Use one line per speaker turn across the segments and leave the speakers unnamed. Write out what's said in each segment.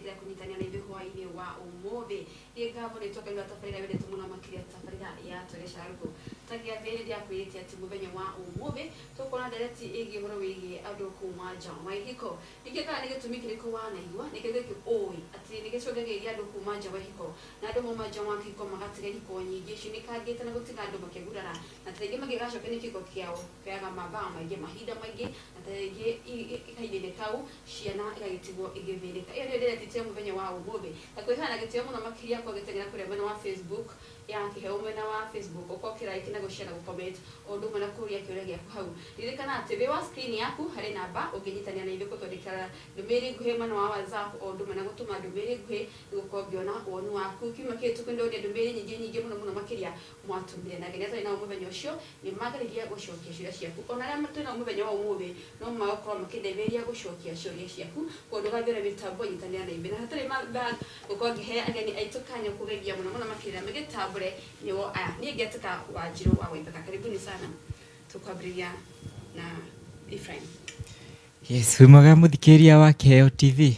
makĩria kũnyitania na hwaĩ-inĩ wa ũmũthĩ ngabo nĩ tũka nĩ tabarĩra wendete mũno makĩria tabarĩra ya tũresha arũko tagia mbere ya kwĩrĩtia atĩ mũthenya wa ũmũthĩ tũkona ndereti ĩgiĩ ũhoro wĩgiĩ andũ kuma Njaa wa Kihiko nĩkĩo nĩ gĩtũmi kĩrĩkũ wanaigua nĩkĩo gĩkĩ ũĩ atĩ nĩ gĩcũngagĩrĩria andũ kuma Njaa wa Kihiko na andũ kuma Njaa wa Kihiko magatiga ihiko nyingĩ cinikangĩte na gũtiga andũ makĩgurara na tarĩngĩ magĩgacoka nĩ kĩhiko kĩao kĩaga mabaa maingĩ mahinda maingĩ na tarĩngĩ ikainĩ kau ciana igagĩtigwo igĩthĩnĩka iyo nĩ ndereti cia mũthenya wa ũmũthĩ na kwĩhana gĩtĩo mũno makĩria kwa gĩteng'era kũrĩa mwena wa Facebook ya kiheo mwena wa Facebook ũkokĩra like na gũshare na gũcomment ũndũ ũmwe na kũria kĩũria gĩaku hau ririkana atĩ thĩ wa screen yaku harĩ namba ũngĩnyitania na ithuĩ gũtwandĩkĩra ndũmĩrĩri nguhĩ mwena wa WhatsApp ũndũ ũmwe na gũtũma ndũmĩrĩri nguhĩ nĩgũkorwo ngĩona woni waku kiuma kĩhĩtũku nĩndonire ndũmĩrĩri nyingĩ mũno makĩria mwatũmire na nginya tũrĩ na mũthenya ũcio nĩ magĩrĩria gũcokia ciũria ciaku ona arĩa tũrĩ na mũthenya wa ũmũthĩ no magakorwo makĩndeithĩrĩria gũcokia ciũria ciaku kũndũ gathiĩra mĩtambo nyitanĩra na ithuĩ na hatarĩ mathaa gũkorwo ngĩhe ageni aitũ kanya kũgeithia mũno makĩria magĩtambũre nĩwo aya niĩ ngetĩka Wanjirũ wa Waithaka karibuni sana tukwambĩrĩria na Ephraim.
Yes, wĩmwega mũthikĩria wa KIHEOTV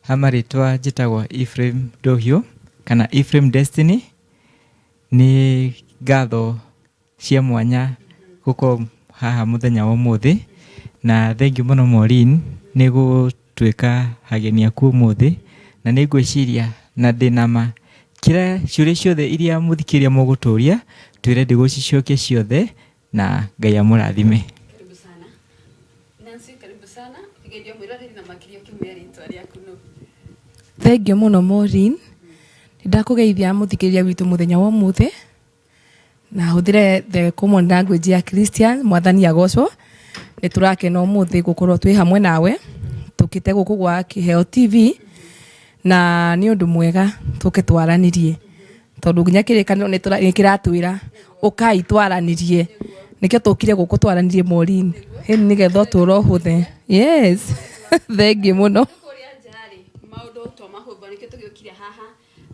hamarĩtwa njĩtagwo Ephraim Dohio kana Ephraim Destiny nĩ ngatho cia mwanya gũkorwo haha mũthenya wa ũmũthĩ na thengiũ mũno Maureen nĩ gũtuĩka ageni aku ũmũthĩ na nĩ ngwĩciria na ndĩnama kira ciũria ciothe iria mũthikĩria mũgũtũria twĩre ndĩgũcicokia ciothe na Ngai amũrathime.
Karibu sana. Nancy, karibu sana. Kigedio mwĩroreri na makĩria kimwe rĩtwa rĩaku no.
Thengiũ mũno Maureen. Ndakũgeithia mũthikĩria witũ mũthenya wa ũmũthĩ na hũthĩre the common language ya Christian mwathani agocwo nĩ tũrakena ũmũthĩ gũkorwo twĩ hamwe nawe tũkĩte gũkũ gwa KIHEOTV na nĩ ũndũ mwega tũke twaranĩrie tondũ nginya kĩrĩkanĩro nĩ kĩratwĩra ũkai twaranĩrie nĩkĩo tũkire gũkũ twaranĩrie Maureen hĩndĩ nĩgetha ũtũũro ũhũthe. Yes. Thengiũ mũno.
Maũndũ to mahũthũ nĩkĩo tũgĩũkire haha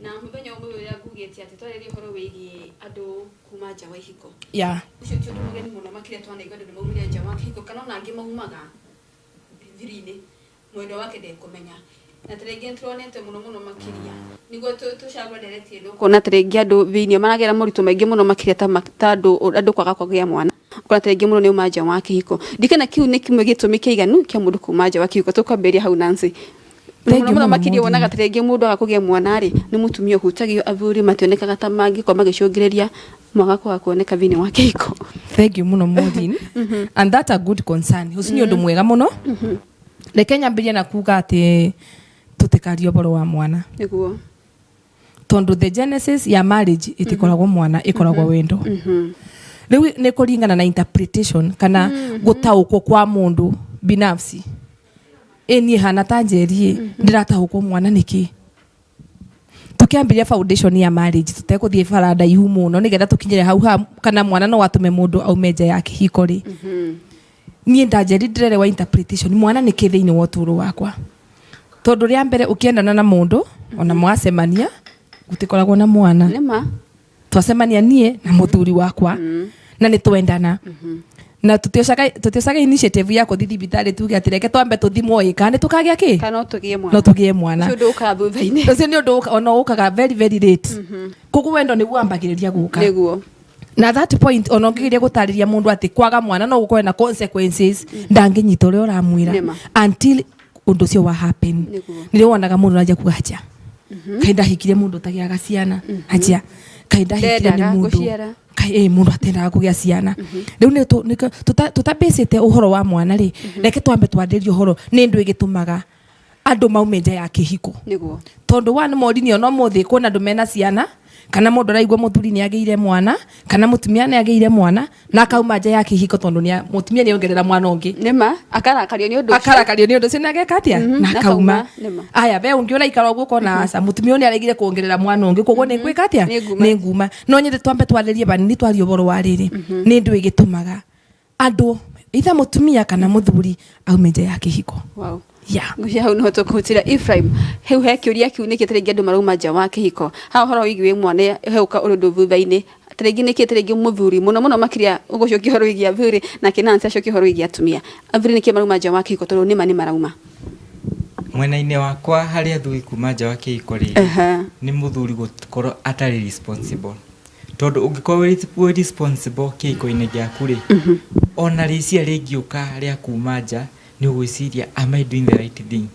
na mũthenya ũmwe ũrĩa ngugĩte atĩ twarĩrie ũhoro wĩgiĩ andũ kuma Njaa wa Kihiko.
Yeah.
Ũcio ti ũndũ mũgeni mũno makĩria twanaigua andũ nĩ maumire Njaa wa Kihiko kana ona angĩ maumaga thiri-inĩ mwendo wake ndekũmenya na tarĩngĩ tuonete mũno makĩria nĩguo tũcagũra ndereti ĩno kuona tarĩngĩ andũ thĩinĩ maragera moritũ maingĩ mũno makĩria ta andũ kwaga kũgĩa mwana kuona tarĩngĩ mũno nĩ uma Njaa wa Kihiko ndikana kiu nĩ kimwe gĩtũmi kĩiganu kĩa mũndũ kuma Njaa wa Kihiko tũkwambĩrĩria hau Nancy. Mũno makĩria wonaga tarĩngĩ mũndũ agakũgĩa mwana rĩ nĩ mũtumia ũhutagio athuri mationekaga ta mangĩkorwo magĩcũngĩrĩria mwaga kwa kuoneka thĩinĩ wa Kihiko.
Thank you mũno Maureen. And that's a good concern. Ũcio nĩ ũndũ mwega mũno. Reke nyambĩrĩrie na kuga atĩ tũtĩkaria ũhoro wa mwana.
Nĩguo.
Tondũ the genesis ya marriage ĩtikoragwo mwana ĩkoragwo wendo. Rĩu nĩ kũringana na interpretation kana gũtaũkwo kwa mũndũ binafsi. Niĩ hana ta Njeri ndĩrataũkwo mwana nĩkĩ. Tukiambĩrĩria foundation ya marriage tutegũthiĩ farada ihu mũno nĩgetha tũkinyĩre hau kana mwana no atũme mũndũ aume Njaa ya Kihiko rĩ. Niĩ Njeri ndĩrerewa interpretation mwana nĩkĩ thĩinĩ wa ũtũũro wakwa. Tondũ rĩa mbere ũkĩendana na mũndũ ona mwacemania gũtikoragwo na mwana.
Nĩma.
Twacemania niĩ na mũthuri wakwa na nĩ twendana. Na tutiocaga initiative ya kũthi thibitarĩ tuge atĩ reke twambe tũthimwo ĩ kana tũkagĩa kĩ?
Kana tũgĩe mwana.
No tũgĩe mwana.
Ũcio ũkaga thutha-inĩ.
Ũcio nĩ ũndũ ona ũkaga very late. Koguo wendo nĩguo ambagĩrĩria gũka.
Nĩguo.
Na that point ona ũngĩgeria gũtarĩria mũndũ atĩ kwaga mwana no gũkorwo na consequences ndangĩnyita ũrĩa ũramwĩra until ũndũ ũcio wa happen. Nĩrĩo wonaga mũndũ anjia kuga atia. Kainda hikire mũndũ ũtagĩaga ciana. Atia. Kainda hikire nĩ mũndũ. Mũndũ atendaga kũgĩa ciana. Rĩu nĩ tutabĩcĩte ũhoro wa mwana rĩ reke twambe twarĩrie ũhoro nĩ ndũ ĩgĩtũmaga andũ maume Njaa ya Kihiko.
Nĩguo.
Tondũ wa nĩ Maureen ona mũthĩ kwĩna andũ mena ciana kana mũndũ araigua mũthuri nĩ agĩire mwana kana mũtumia nĩ agĩire mwana na akauma Njaa ya Kihiko tondũ nĩ mũtumia nĩ ongerera mwana ũngĩ.
Nĩma akarakario nĩ ũndũ
ũcio na ageka atĩa na akauma. Aya we ũngĩona ikara ũguo kona aca mũtumia nĩ aregire kuongerera mwana ũngĩ koguo nĩ gwĩka atĩa nĩ nguma. No nyende twambe twarĩrie bani nĩ twarie ũhoro wa rĩrĩ nĩ ndũ ĩgĩtũmaga andũ either mũtumia kana mũthuri aume Njaa ya Kihiko.
Wow.
Yeah.
Ngũcia hau no tũkũhutĩra Ephraim. Hau he kĩũria kiu nĩkĩ tarĩngĩ andũ marauma Njaa wa Kihiko. Ha ũhoro wĩgiĩ mwana heuka ũndũ thutha-inĩ. Tarĩngĩ nĩkĩ tarĩngĩ mũthuri mũno makĩria ũgũcokia ũhoro wĩgiĩ athuri na Nancy acokia ũhoro wĩgiĩ atumia. Athuri nĩkĩ marauma Njaa wa Kihiko tondũ nĩma nĩ marauma.
mwena-inĩ wakwa harĩa athuri kuma nja wa Kihiko nĩ mũthuri gũkorwo atarĩ responsible. Tondũ ũngĩkorwo wĩ responsible Kihiko-inĩ gĩaku rĩ, ona rĩcia rĩngĩũka rĩa kuma nja nĩ ũgwĩciria am I doing the right thing?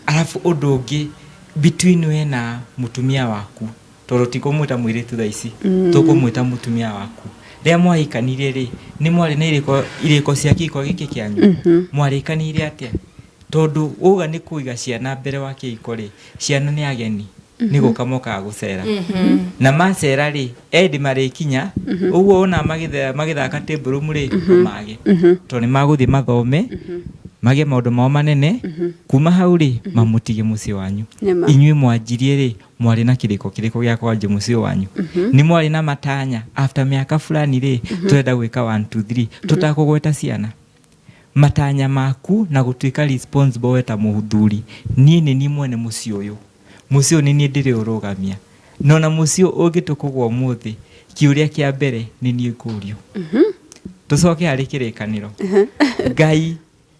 Alafu ũndũ ũngĩ between we na mũtumia waku, tondũ tikũmwĩta mũirĩtu thaa ici, tũkũmwĩta mũtumia waku. Rĩa mwahikanire rĩ, nĩ mwarĩ na irĩko cia Kihiko gĩkĩ kĩanyu, mwarĩkanire atĩa? Tondũ ũga nĩ kũiga ciana mbere wa Kihiko rĩ, ciana nĩ ageni, nĩ gũka mokaga gũcera. Na macera rĩ, endi marĩkinya, ũguo ona magĩthaka table room rĩ, mage. Tondũ nĩ magũthiĩ mathome, mage maũndũ mao manene, kuma hau rĩ, mamũtige mũciĩ wanyu. Inyuĩ mwanjirie rĩ, mwarĩ na kĩrĩko gĩa kwanjia mũciĩ wanyu. Nĩ mwarĩ na matanya, after mĩaka fulani rĩ, tũrenda gwĩka 1 2 3, tũtakũgweta ciana. Matanya maku na gũtuĩka responsible weta mũthuri. Niĩ mwene mũciĩ ũyũ. Mũciĩ ũyũ nĩ niĩ ndĩrĩ ũrũgamia. No na mũciĩ ũngĩtũkũgwa ũmũthĩ, kĩũria kĩa mbere nĩ niĩ ngũrio. Tũcoke harĩ kĩrĩkanĩro. Ngai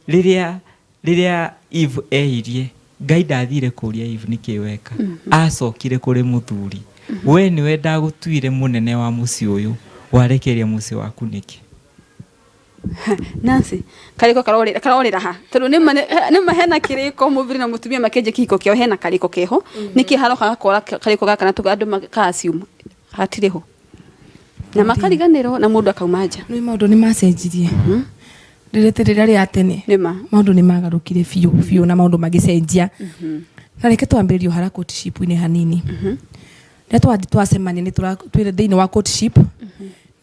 rĩrĩa Eve ehirie, Ngai ndathire kũria Eve nĩkĩ weka. Acokire kũrĩ mũthuri. We nĩwe ndagũtuire mũnene wa mũciĩ ũyũ, warekeria mũciĩ waku nĩkĩ?
Nancy, kariko karorera ha. Tondu nĩ mahena kiriko mũthuri na mũtumia makenje Kihiko kĩao hena kariko keho. Nĩkĩ haroka gakora kariko gaka na andũ makasium. Hatire ho. Na makariganĩrwo na mũndũ akauma nja.
Nĩ maũndũ nĩ macenjirie. Rĩrĩa rĩa tene. Maũndũ nĩ magarũkire biũ na maũndũ magĩcenjia. Na reke twambĩrĩrio hara courtship-inĩ hanini. Rĩrĩa twacemania nĩ twĩre thĩinĩ wa courtship.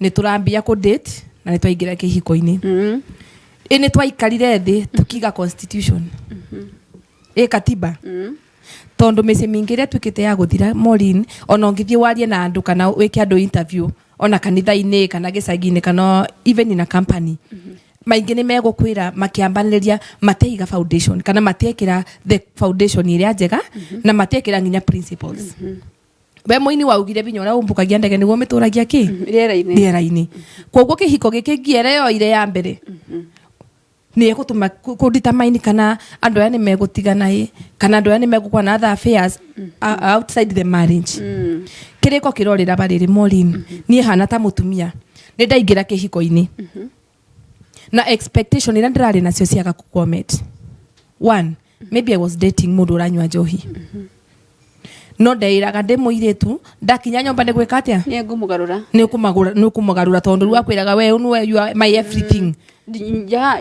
Nĩ tũrambia ku date na nĩ twaingĩra Kihiko-inĩ. Nĩ twaikarire thĩ tukiga constitution. Katiba. Tondũ mĩciĩ mĩingĩ ĩrĩa tuĩkĩte ya gũthira Maureen, ona ũngĩthiĩ warie na andũ kana wĩke andũ interview, ona kanitha-inĩ kana gĩcagi-inĩ kana even in a company, maingĩ nĩ megũkwĩra makĩambanĩrĩria mateiga foundation kana matekĩra the foundation ĩrĩa njega na matekĩra nginya principles. We mũini waugire binya ũrĩa ũmbũkagia ndege nĩguo mĩtũragia kĩ? Rĩera-inĩ. Koguo Kihiko gĩkĩ ngiere yo ire ya mbere. Nĩ egũtũma kũdetermine kana andũ aya nĩ megũtigana kana andũ aya nĩ megũkorwo na other affairs outside the marriage. Kĩrĩko kĩrorĩra barĩrĩ Maureen, niĩ hana ta mũtumia nĩ ndaingĩra Kihiko-inĩ. Na expectation ĩrĩa ndĩrarĩ nacio ciaga kucommit. One, maybe I was dating mũndũ ũranyua njohi. No ndeiraga ndĩ mũirĩtu ndakinya nyũmba nĩ gwĩka atĩa? Nĩ ũkũmũgarũra tondũ rĩu akwĩraga we you are my everything.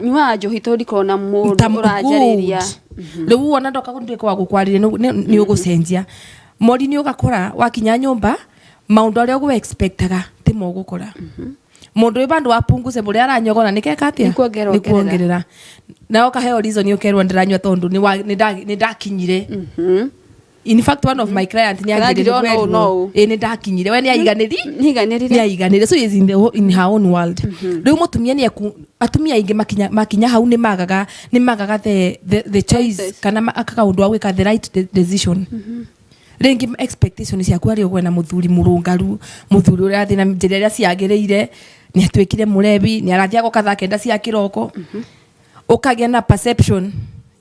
Nyua njohi tondũ ndikona mũndũ ũranjarĩria.
Rĩu wona ndoka gũtuĩka wa gũkwarĩria nĩ ũgũcenjia. Maureen nĩ ũgakora wakinya nyũmba maũndũ arĩa ũgũ expectaga ti mo gũkora. Mũndũ wĩ bandu wapunguze mũrĩa aranyogona nĩkeka atĩa? Nĩ kuongerera. Na ũkaheo reason ũkerwo ndĩranyua tondũ nĩ ndakinyire. In fact, one of my clients ni agirĩrwo nĩ ndakinyire we nĩ aiganĩre so is in her own world. Rĩu mũtumia nĩ atumia aingĩ makinya hau nĩ magaga the choice kana akaũndũ wa gwĩka the right decision. Rĩngĩ expectation ciaku arĩ ũgwe na mũthuri mũrũngaru, mũthuri ũrĩa athĩ na njĩra ĩrĩa ciagĩrĩire, nĩ atuĩkire mũrebi, nĩ arathiĩ gũkatha kenda cia kĩroko. Ũkagĩa na perception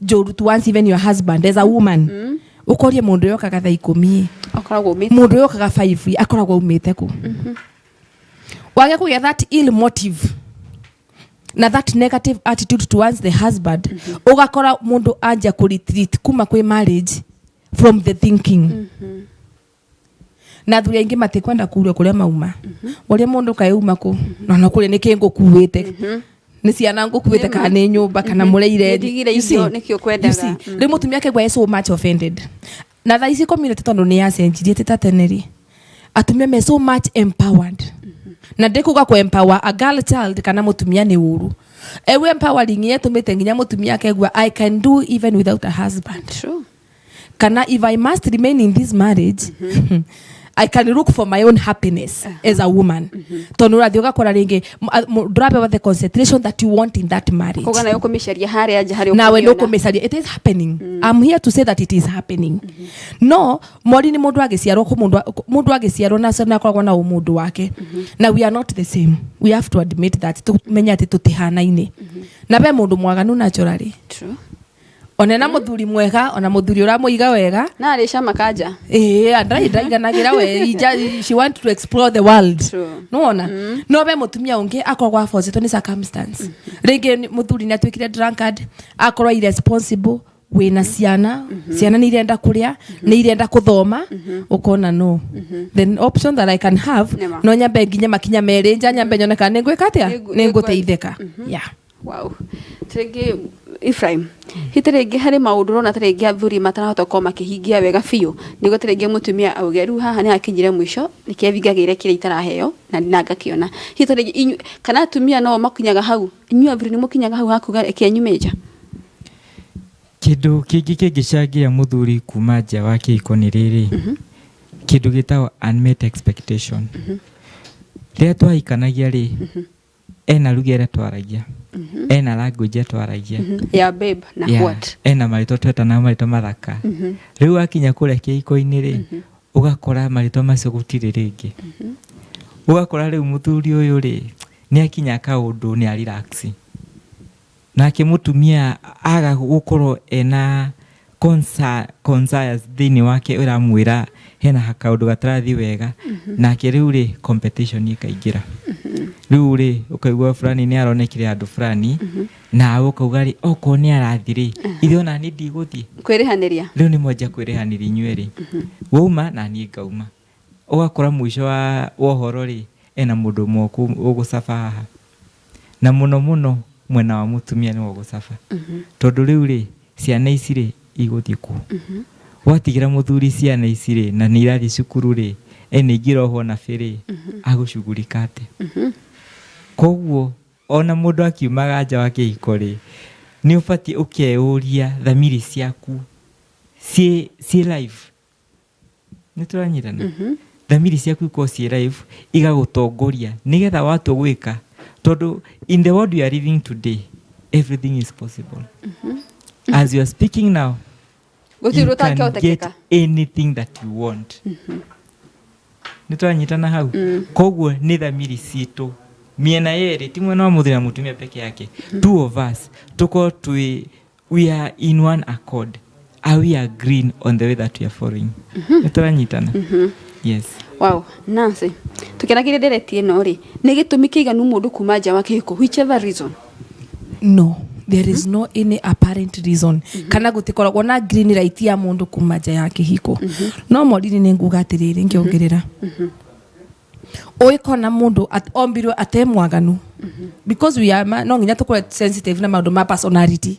njũru towards even your husband as a woman. Ukorie mundu yokaga thaa 10 akoragwo umite mundu yokaga 5 akoragwo umite ku wage kũgĩa that ill motive na that negative attitude towards the husband ugakora mundu anja ku retreat kuma kwĩ marriage from the thinking. Na thuri aingi matikwenda kuria kuria mauma uria mundu kaeuma ku na kũrĩa nĩkĩ ngũkuĩte nĩ ciana ngũkuĩte kana nĩ nyũmba kana mũreire
nĩkĩo kwendaga.
Rĩu mũtumia akĩgwa so much offended. Na thaa ici community tondũ nĩ yacenjirie teta teneri. Atumia me so much empowered. Na ndikuga ku empower a girl child kana mũtumia nĩ ũru. Ewe empowering yetumĩte nginya mũtumia akĩgwa I can do even without a husband.
True.
Kana if I must remain in this marriage I can look for my own happiness as a woman. Tonu radio gakora ringi ndurabe the concentration that you want in that marriage.
Koga na yoko misharia hari aje hari
na we no komisaria it is happening. I'm here to say that it is happening. No, mori ni mundu agiciarwo ku mundu agiciarwo na sana akoragwo na umundu wake. Na we are not the same. We have to admit that tumenya ati tutihana-ine. Na be mundu mwaganu naturally.
True.
onena muthuri mwega ona muthuri uramuiga wega
na arisha makaja
andaiganagĩra we she want to explore the world nuona no be mutumia ungi akorwa forced ni circumstance rĩngĩ muthuri natwikire drunkard akorwa irresponsible wina ciana ciana ni irenda kuria ni irenda kuthoma ukona no the option that I can have no nyambe nginya makinya merĩ nja nyambe nyoneka ni ngwika atia ni nguteithika yeah.
Wow. Terege Ephraim. Hiterege hari maundu rona terege athuri matarahota ko makihingia wega fiyo. Nigo terege mutumia augeru haha ni akinyire mwisho nikevigagire kire itaraheo na nagakiona. Hiterege kana atumia no makunyaga hau. Inyu athuri ni mukinyaga hau hakuga ekenyumeja.
Kindu kingi gicagira muthuri kuma nja wa Kihiko ni riri. Kindu gitawa unmet expectation. Ria twahikanagia ri ena lugha twaragia. Ena language twaragia.
Ya babe na what?
Ena marito twetana marito mathaka. Riu akinya kure Kihiko-ini ri ugakora marito macio gutire ringi. Ugakora riu muthuri uyu ri ni akinya kaundu ni relax. Nake mutumia aga gukorwo ena conscience thini wake uramwira hena hakaundu gatarathi wega nake riu ri competition ikaingira riu ri ukaigua fulani ni aronekire andu fulani na ukauga ri oko ni arathiri ithe ona ni ndiguthi
kwirihaniria
riu ni moja kwirihaniria inyweri wouma na ni ngauma ugakora mwisho wa uhoro ri ena mundu moku ugucafa haha na muno mwena wa mutumia ni ugucafa tondu riu ri ciana ici ri iguthie ku watigira muthuri ciana ici ri na ni irathi cukuru ri ene giroho na fere agushughulikate koguo ona mundu akiumaga nja wa Kihiko ri ni ubati ukeuria thamiri ciaku ci live ni turanyitana thamiri ciaku iko ci live igagutongoria nigetha watu gwika tondu in the world you are living today everything is possible as you are speaking now you can get anything that you want nitwanyitana hau koguo ni thamiri citu miena yeri ti mwena wa muthuri na mutumia peke yake two of us tuko we are in one accord are we agreeing on the way that we are following nitwanyitana yes.
Wow, Nancy. Tukiragire dereti eno ri ni gitumi kiganu mundu kuma nja wa Kihiko whichever reason.
No, there is no any apparent reason. Kana gutikoragwo na green right ya mundu kuma nja ya Kihiko. No modini ni nguga atiriri ngiongerera. Oikona mundu ombirwe atemwaganu. Because we are no nginya tukore sensitive na maundu ma personality.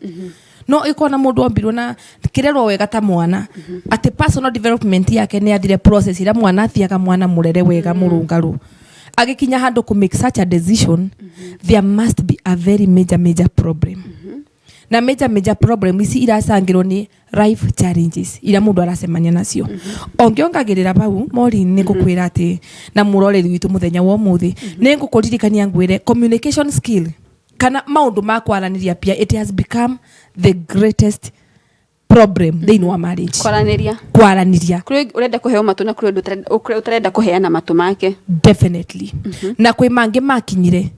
No ikona mundu ombirwe na kirero wega ta mwana ati personal development yake ni athire process ira mwana athiaga mwana murere wega murungaru agikinya handu ku make such a decision there must be a very major problem na major problem isi iracangirwo ni life challenges ira mundu aracemania nacio ongiongagirira bau mori ni gukwira ati na muroreri witu muthenya wa muthi ni ngukuririkania ngwire communication skill kana maundu ma kwaraniria pia it has become the greatest problem they know marriage kwaraniria
kuri urenda kuheo matu na kuri utarenda kuheana matu make
definitely na kwi mangi makinyire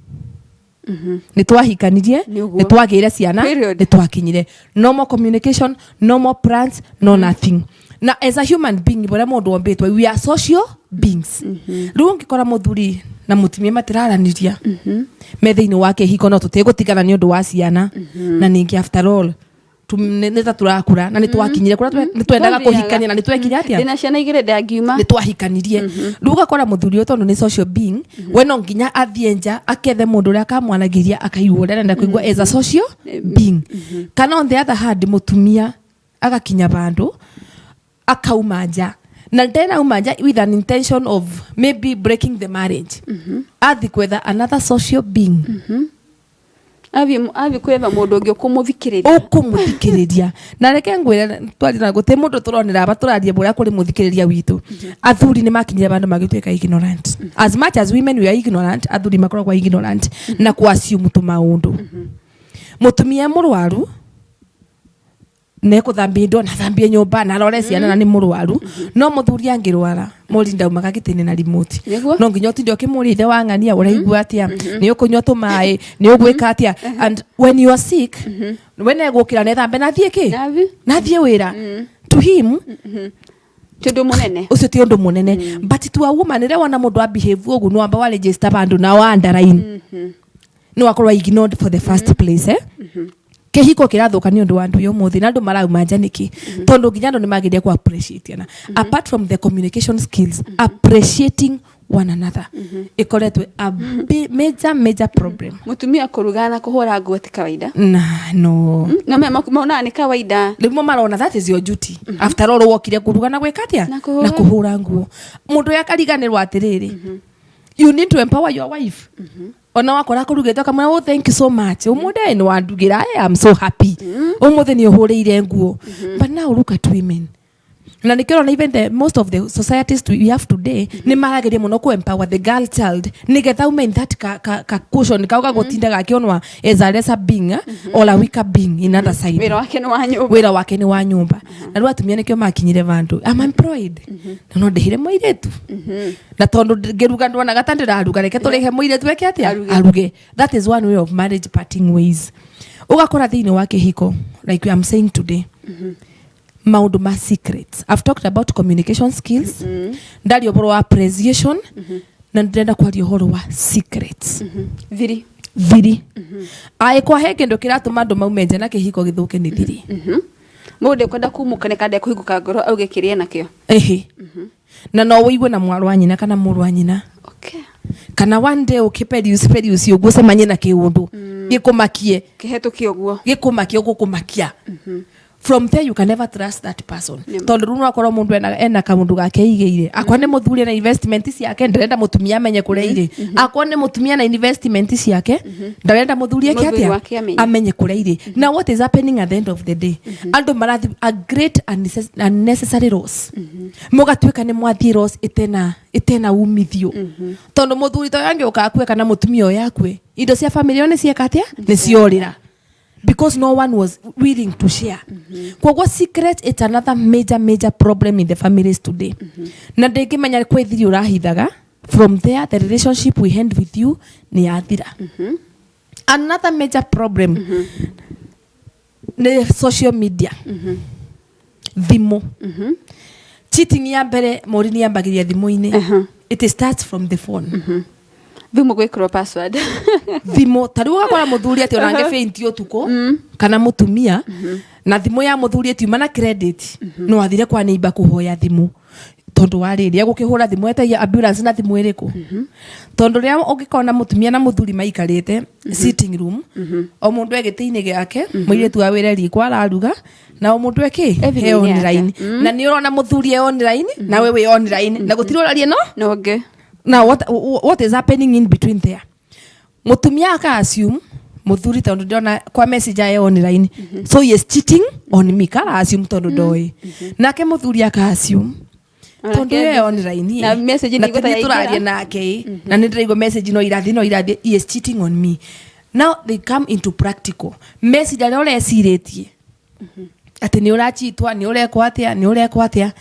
ni twahikanirie ni twagire ciana ni twakinyire no more communication no more plans no nothing na as a human being bora mundu ombetwe we are social beings riu ngikora muthuri na mutumia matiraraniria methe-ini wake Kihiko no tutegutigana ni undu wa ciana na ningi after all neta turakura na nitwakinyire kura nitwendaga kuhikania na nitwekinya atia
ndina ciana igire ndangiuma
nitwahikanirie riu gakora muthuri utondu ni social being we no nginya athie nja akethe mundu uria akamwanagiria akaigua uria arenda kuigua as a social being kana on the other hand mutumia agakinya bandu akauma nja na tena umaja with an intention of maybe breaking the marriage athi kwetha another social being
avi kwetha mundu ungi ukumuthikiriria
na reke ngwira twalira guti mundu turonera aba turaria buria kuri muthikiriria witu athuri ni makinyira bandu magitweka ignorant as much as women we are ignorant athuri makoragwa ignorant na ku assume tu maundu mutumia murwaru neko thambia ndo na thambia nyumba na rore ciana na ni murwaru no muthuri angirwara murinda magagitene na remote no nginya tindi okimuride wangania uraigua atia ni ukunywa tumai ni ugwika atia and when you are sick when egukira ne thambe na thie ki na thie wira to him
Tundo munene.
Ucio ti undu munene but to a woman ire wana mundu behave ogu no amba wa register bandu na wa underline no akorwa ignored for the first place Kihiko kirathuka ni undu wa ndu yo muthi na ndu marauma njaniki tondu nginya ndu ni magiria ku appreciate na apart from the communication skills appreciating one another ikoretwe a major problem.
Mutumia kurugana kuhura nguo ti kawaida
no
na mema maona ni kawaida
limo marona that is your duty after all wokire kurugana gwekatia na kuhura nguo mundu yakariganirwa atiriri you need to empower your wife ona wakora kurugeta kama oh thank you so much umude ni wandugira I am so happy umuthe ni uhurire nguo but now look at women na nikero na even the most of the societies we have today ni marageria muno ku empower the girl child nigetha women that ka cushion kauga gotinda gakionwa as a lesser being or a weaker being in other side wira wake ni wa nyumba na rwa tumia nikyo makinyire vandu I'm employed na no ndihire moiretu na tondu ngeruga ndwana gatandira aruga reke turihe moiretu weke atia aruge that is one way of marriage parting ways ugakora thini wake hiko like I'm saying today maundu ma secrets I've talked about communication skills ndari oboro appreciation na ndenda kwa horo wa secrets viri ai kwa heke ndo kiratuma ndo maumenje na Kihiko githuke ni thiri
mundu kwenda kumuka ne kande kuhiguka ngoro auge kirie nakio
na no wigwe na mwaru anyina kana muru anyina
okay
kana one day ukipedi usio guse manye na kiundu gikumakie
kihetukio guo
gikumakie gukumakia from there you can never trust that person tondu runo akoro mundu ena kamundu gake igeire akwane muthuri na investment ciake ndirenda mutumia amenye kureire akwane mutumia na investment ciake ndirenda muthuri yake atia amenye kureire now what is happening at the end of the day andu marathi a great unnecessary loss mugatwika ni mwathi loss itena umithio tondu muthuri to yange ukakue kana mutumia oyakwe indo cia family one cieka atia ni ciorira because no one was willing to share. Kwa secret it's another major problem in the families today. Na ndege manya kwethiri urahithaga from there the relationship we end with you ni athira. Another major problem the social media. Thimo. Cheating ya mbere morini yambagiria thimo-ini. It starts from the phone.
Thimo gwikro password
thimo taruga kwa muthuri ati onange feint utuko kana mutumia na thimo ya muthuri ati mana credit no athire kwa neighbor kuhoya thimo tondu wariria gukihura thimo etagia ambulance na thimo iriku tondu ria ugikona mutumia na muthuri maikarite sitting room o mundu egitiini giake muiretu awire rikwa araruga na o mundu eki he online na ni urona muthuri e online na wewe online na gutiraria no
okay.
Now what is happening in between there? Mutumia aka assume muthuri tondu ndona kwa message ya online so he is cheating on me kala assume tondu doi nake muthuri aka assume tondu ye online
na message ni gota
ya nake na ndirigo message no irathi he is cheating on me. Now they come into practical message ale ole esiretie ati ni urachitwa ni urekwa atia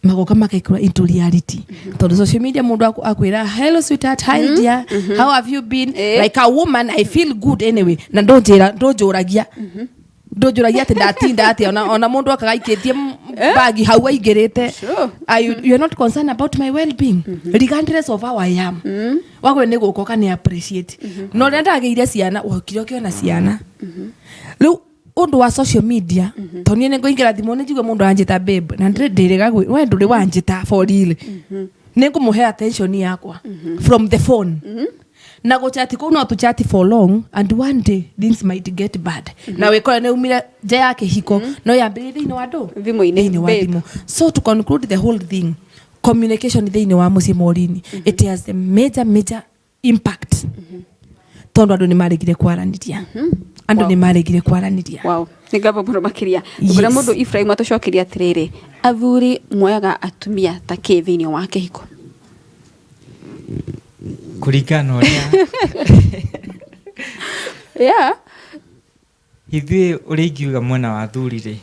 magoka makaikura into reality tondu social media mundu akwira hello sweetheart hi dear how have you been like a woman I feel good anyway na ndojuragia ati ndatinda ati ona mundu akagaikitie bagi hau aigirite you are not concerned about my well being regardless of how I am wagwe ni gukoka ni appreciate no ndenda ageire ciana ukire ukiona ciana lu undu wa social media tonie ne ngoingira thimo ne jigo mundu anjita babe na ndirega we nduri wanjita for real ne ngumuhe attention yakwa from the phone na go chat ko no to chat for long and one day things might get bad na we kora ne umira je yake hiko no yambire thini wa ndo
thimo-ini
wa thimo. So to conclude the whole thing communication thini wa musi morini it has a major impact tondu andu ni maregire kwaraniria andu ni maregire kwaraniria
wow ngaba buru makiria ngora mundu Ibrahim atocokiria atiriri athuri moyaga atumia ta kithini wa Kihiko
kuringana uria
yeah
hivi uligiuga mwana wa thuri ri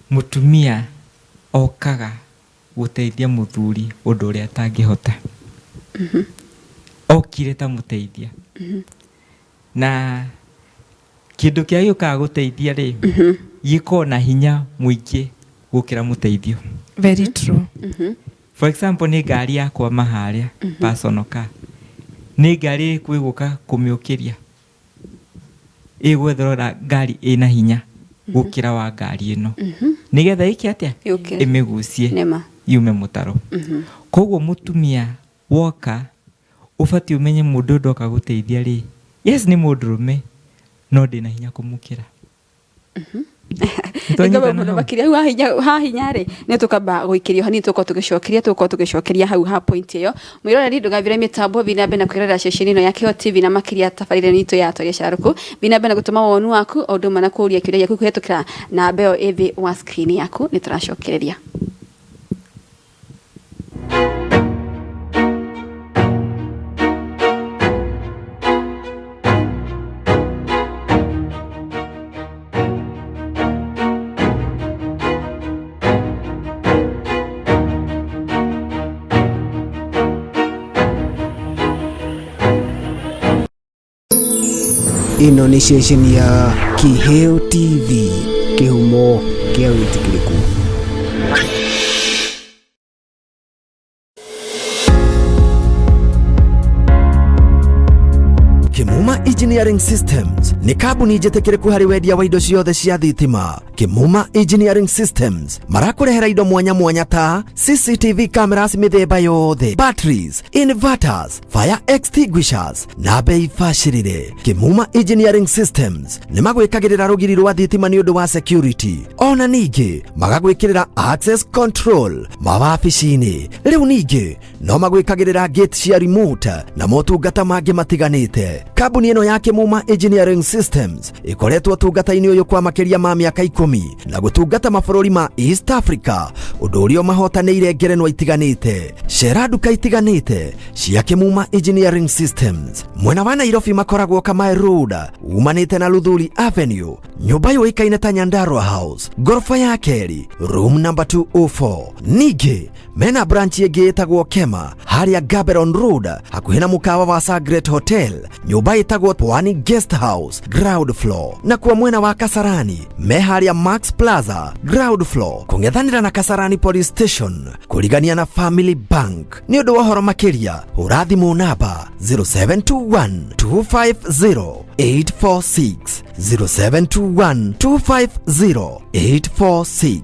mutumia okaga guteithia muthuri undu uria atangihota okire ta muteithia na kindu kia yuka guteithia ri giko na hinya muingi gukira muteithio.
Very true.
For example, ni ngari yakwa maharia personal car, ni ngari kwiguka kumiukiria igwethora ngari ina hinya gukira wa ngari ino nigetha iki atia imigucie yume mutaro. Koguo mutumia woka ufati umenye mundu ndoka guteithia ri, yes ni mundurume no ndina hinya kumukira.
Ngaba muno bakiria ha hinya ri ne tukaba guikirio hani tugicokeria hau ha point iyo mwirora ri ndugavire mitambo bina bena kwirera ceceni no ya KIHEOTV na makiria tafarire nito ya toria sharuku bina bena gutuma wonu waku ondo mana kuria kiria yaku kuhetukira na beo evi wa screen yaku ni turacokereria.
Ino ni ceceni ya KIHEOTV, kihumo kia witikiriku. Kuuma Engineering Systems ni kambuni njetekereku hari wendia wa indo ciothe cia thitima. Kuuma Engineering Systems marakurehera indo mwanya mwanya ta CCTV cameras mithemba yothe, batteries, inverters, fire extinguishers na bei bacirire. Kuuma Engineering Systems ni magwikagirira rugiri rwa thitima ni undu wa security, ona ningi magagwikirira access control mawabici-ini. Riu ningi no magwikagirira gate cia remote na motungata mangi matiganite. Kambuni ino ya Kuuma Engineering Systems ikoretwo tungata-ini uyu kwa makiria ma miaka 10 na gutungata mabururi ma East Africa, undu urio mahotaneire ngerenwa itiganite. Cera nduka itiganite cia Kuuma Engineering Systems mwena wa Nairobi makoragwo Kamae Road umanite na Luthuli Avenue, nyumba yuikaine ta Nyandarua House, gorofa ya keri, room number 204. Ningi mena branch yengi itagwo Kema haria Gaberon Road hakuhi na mukawa wa Sagret Hotel, nyumba itagwo Pwani Guest House ground floor, na kwa mwena wa Kasarani me haria Max Plaza ground floor kungethanira na Kasarani Police Station kurigania na Family Bank. Ni undu wa horo makiria urathimu namba 0721 250 846 0721 250 846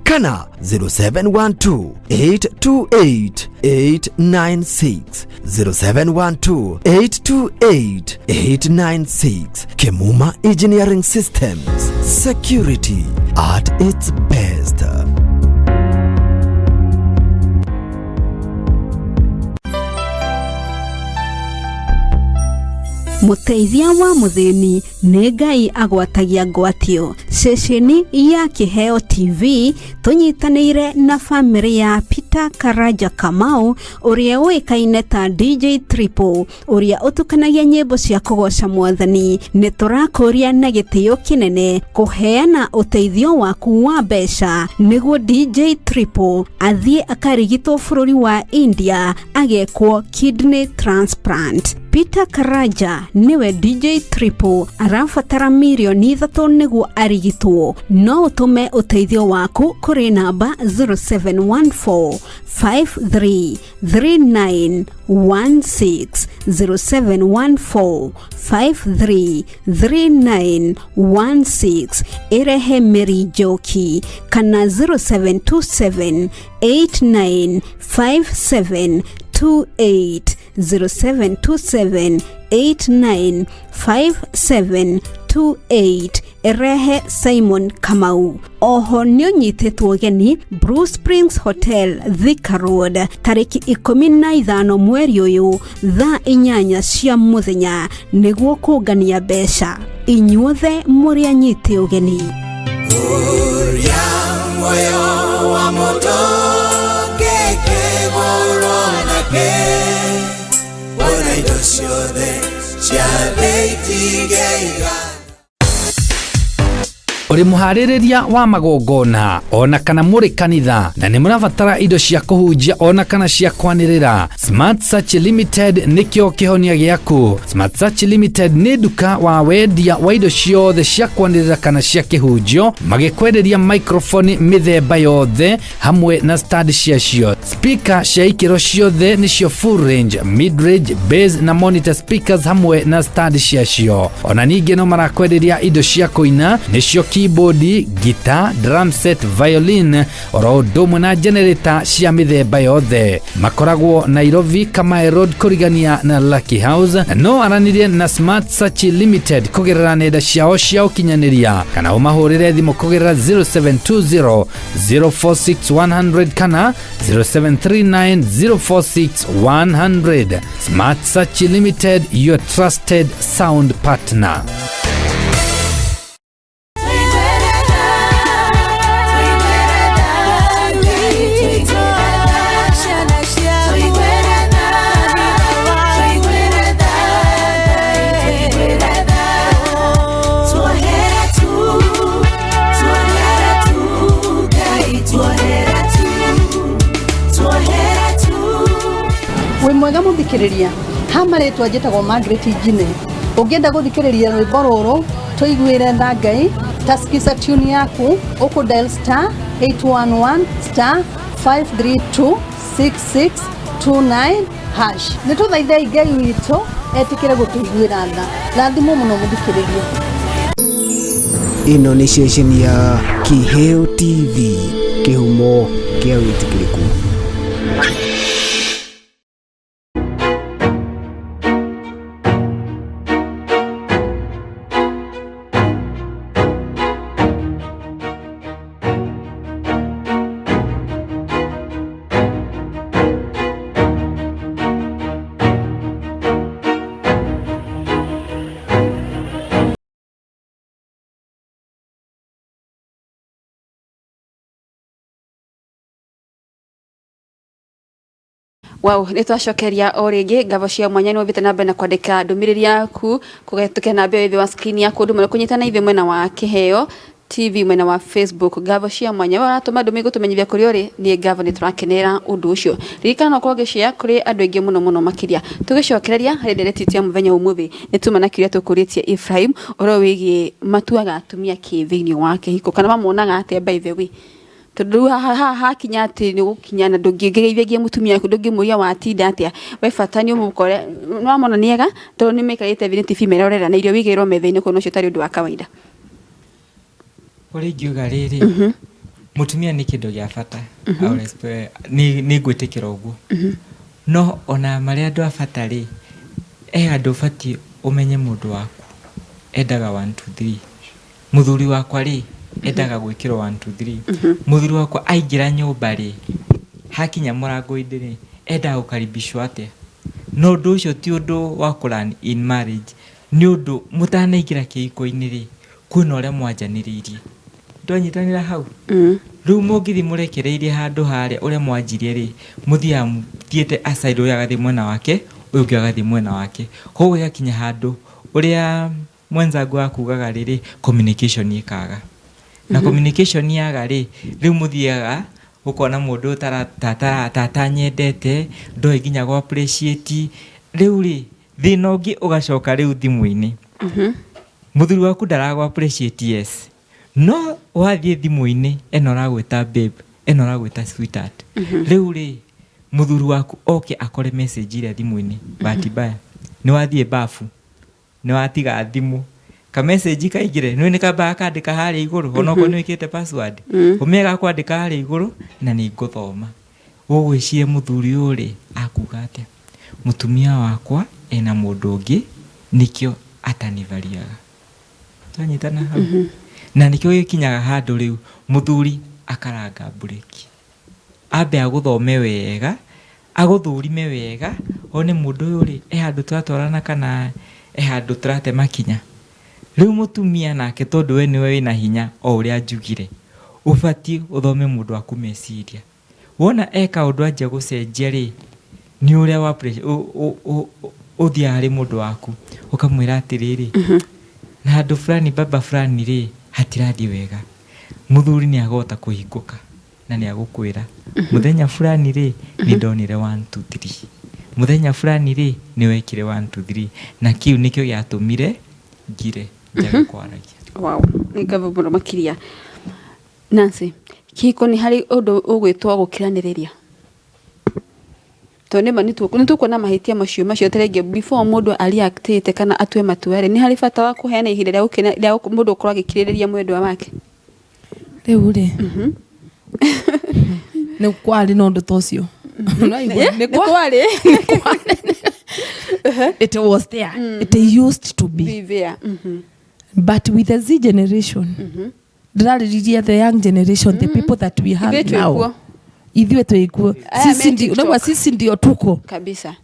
kana 0712 828 896 0712 828 896. Kuuma Engineering Systems, security at its best.
Muteithia wa muthini ni Ngai agwatagia ngwatio. Ceceni ya KIHEOTV tunyitanire na family ya Peter Karaja Kamau uria uikaine ta DJ Triple uria utukanagia nyimbo cia kugoca Mwathani. Ni turakuria na gitio kinene kuheana uteithio waku wa mbeca niguo DJ Triple athie akarigitwo bururi wa India agekwo kidney transplant. Peter Karaja niwe DJ Triple arafatara milioni 3 niguo arigitwo. No utume uteithio waku kuri namba 0714 533916 0714 533916 Irehe Mary Joki kana 0727 895728 0727 895728 Erehe Simon Kamau. Oho nionyithetwo geni Bruce Springs Hotel Thika Road tariki 15 mweri uyu thaa 8 cia muthenya niguo kungania mbeca. Inyuothe muri anyite ugeni.
Kuria moyo wa moto kekegoronake Bona indo ciothe cia theitigeiga.
uri muhaririria wa magongona ona kana muri kanitha na ni murabatara indo cia kuhunjia ona kana cia kwanirira, Smart Search Limited nikio kihonia giaku. Smart Search Limited ni duka wa wendia wa indo ciothe cia kwanirira kana cia kihunjio, magikwenderia microphone mithemba yothe hamwe na stand ciacio. Speaker cia ikiro ciothe nicio full range, mid range, bass na monitor speakers hamwe na stand ciacio. Ona ningi no marakwenderia indo cia kuina nicio keyboard, guitar, drum set, violin, oro ndomwe na generator cia mithemba yothe. Makoragwo Nairobi Kamae Road kurigania na Lucky House. No aranirie na Smart Search Limited kugerera nenda ciao cia ukinyaniria kana umahurire thimu kugerera 0720 046 100 kana 0739 046 100. Smart Search Limited, your trusted sound partner.
Mwega muthikiriria hamare twajetagwo Margaret Jine ungenda guthikiriria rwimbo ruru tuiguire tha Ngai taskiza tune yaku uku dial star 811 star 532 6629 hash ni tuthaithai Ngai witu etikire gutuiguira tha rathimu muno muthikiriria.
Ino ni station ya Kiheo TV, kihumo kia witikiriku.
Wow, nitwacokeria o ringi ngabo cia mwanya no vita namba na kwandika ndumiriri yaku kugetuke na mbeo wa screen yaku ndu kunyitana ithe mwena wa Kiheo TV mwena wa Facebook ngabo cia mwanya waratuma ndumi gutumenyithia kuri ori ni ngabo ni turakenera undu ucio ririkana no kwageshia kuri andu aingi muno makiria tugicokereria hari ndereti tia muthenya umuthi nituma na kiria tukuritie Ephraim oro wigi matuaga atumia kithiini wa Kihiko kana mamonaga atia by the way tondu ha kinya ati ni gukinya na ndungigeithagia mutumia yaku ndungimuria watinda atia we fatani umukore no amona niega tondu ni mekarite vinity female orera na irio wigirwo methaini kuno cio tari undu wa kawaida.
Uri giuga riri mutumia ni kindu gia bata ni ngwitikira uguo no ona maria andu abata ri andu bati umenye mundu waku endaga 1 2 3 muthuri wakwa ri endaga gwikirwo 1 2 3 muthuri wakwa aingira nyumba ri hakinya murango indiri endaga gukaribishwa atia no ndu ucio ti undu wa kuran in marriage ni undu mutanaingira kihiko-ini ri kwina uria mwanjaniririe ndonyitanira hau riu mungithi murekereirie handu haria uria mwanjirie ri muthia thiete aside uria gathi mwena wake uyu ungi agathi mwena wake koguo yakinya handu uria mwenzangu akugaga riri communication ikaga na communication yaga ri riu muthiaga ukona mundu tata nyendete ndo iginya go appreciate riu ri thina ungi ugacoka riu thimu-ini muthuri waku ndarago appreciate yes no wathie thimu-ini eno ragwita babe eno ragwita sweetheart riu ri muthuri waku oke akore message ire thimu-ini batibaya ni wathie bafu ni watiga thimu ka message kaigire no ni kaba akandika hari iguru onoko ni wikite password umega kwandika hari iguru na ni nguthoma ugwicirie muthuri uri akuga atia mutumia wakwa ena mundu ungi nikio atanivariaga twanyitana hau na nikio gikinyaga handu riu muthuri akaranga bureki ambe aguthome wega aguthurime wega one mundu uri handu twatwarana kana handu turate makinya riu mutumia nake tondu we niwe wina hinya o uria njugire ubati uthome mundu aku meciria wona eka undu anje gucenjia ri ni uria wa uthia hari mundu waku ukamwira atiriri na handu fulani baba fulani ri hatirathi wega muthuri ni agota kuhingũka na ni agukwira muthenya fulani ri ni ndonire 1 2 3 muthenya fulani ri ni wekire 1 2 3 na kiu nikio giatumire ngire njaga kwaragia.
Wow, ngavubura makiria. Nancy, Kihiko ni hari undu ugwitwa gukiraniria. Tone mani tukuona mahitia macio terege before mundu reactite kana atwe matuare ni hari bata wa kuheana ihinda rya gukena rya mundu ukorwa gikiririria mwendwa wake.
Riu ri. Ni kwari no ndu tocio. Ni kwari. It was there. It used to be
there.
But with the Z generation, the young generation, the people that we have now, ithiwe tuikuo sisi ndio tuko
kabisa.